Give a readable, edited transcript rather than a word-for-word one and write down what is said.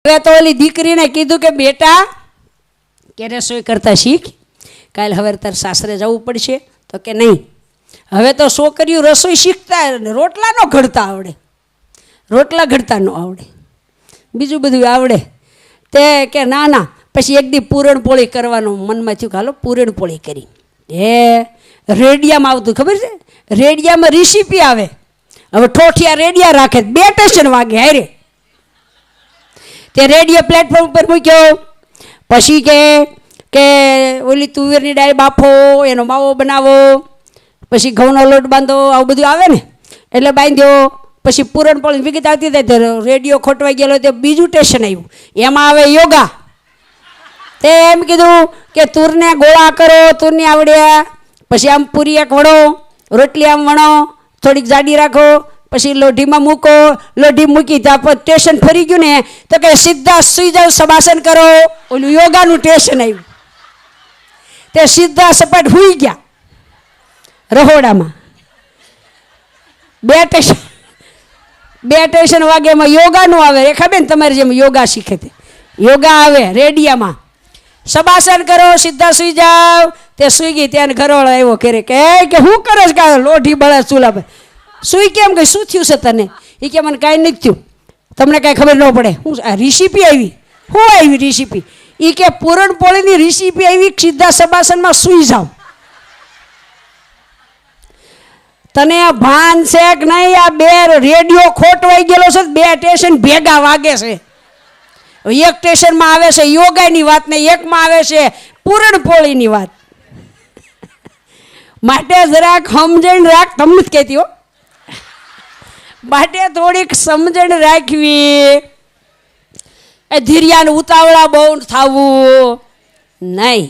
હવે તો ઓલી દીકરીને કીધું કે બેટા કે રસોઈ કરતા શીખ, કાલે હવે તાર સાસરે જવું પડશે. તો કે નહીં, હવે તો છોકરીઓ રસોઈ શીખતા રોટલા ન ઘડતા આવડે, રોટલા ઘડતા ન આવડે, બીજું બધું આવડે. તે કે ના ના. પછી એક દી પૂરણપોળી કરવાનું મનમાં થયું, હાલો પૂરણપોળી કરી. રેડિયામાં આવતું ખબર છે, રેડિયામાં રેસીપી આવે. હવે ઠોઠિયા રેડિયા રાખે, 2 સ્ટેશન વાગે હારે. તે રેડિયો પ્લેટફોર્મ ઉપર મૂક્યો. પછી કે ઓલી તુવેરની દાળ બાફો, એનો માવો બનાવો, પછી ઘઉંનો લોટ બાંધો, આવું બધું આવે ને એટલે બાંધ્યો. પછી પૂરણપોળી વિગત આવતી હતી, રેડિયો ખોટવાઈ ગયેલો, તે બીજું સ્ટેશન આવ્યું, એમાં આવે યોગા. તે એમ કીધું કે તુરને ગોળા કરો, તુરની આવડ્યા. પછી આમ પૂરી એક વણો, રોટલી આમ વણો, થોડીક જાડી રાખો, પછી લોઢીમાં મૂકો, લોઢી મૂકી ત્યાં પર સ્ટેશન ફરી ગયું ને તો કે સીધા સુઈ જાવ, શબાસન કરો. ઓલું યોગાનું સ્ટેશન આવ્યું. તે સીધા સપાટ હુઈ ગયા રહોડામાં. 2 સ્ટેશન વાગે એમાં યોગાનું આવે. રેખાબેન તમારી જેમ યોગા શીખે તે યોગા આવે રેડિયામાં. શબાસન કરો, સીધા સુઈ જાવ. તે સુઈ ગઈ. ત્યાં ઘરવાળો આવ્યો કરે કે શું કરે છે? કાંઈ લોઢી બળે ચૂલા પર સુઈ. કેમ કે શું થયું છે તને? એ કે મને કાંઈ નથી થયું, તમને કાંઈ ખબર ન પડે. હું આ રેસીપી આવી? શું આવી રેસીપી? એ કે પૂરણપોળીની રેસીપી આવી, સીધા શબાસનમાં સુઈ જાવ. તને આ ભાન છે કે નહીં? આ 2 રેડિયો ખોટવાઈ ગયેલો છે, 2 સ્ટેશન ભેગા વાગે છે. એક સ્ટેશનમાં આવે છે યોગાની વાત ને એકમાં આવે છે પૂરણપોળીની વાત. માટે જરાક સમજણ રાખ. તમને જ કહેતી હો, માટે થોડીક સમજણ રાખવી. એ ધીરિયાને ઉતાવળા બહુ થવું નહીં.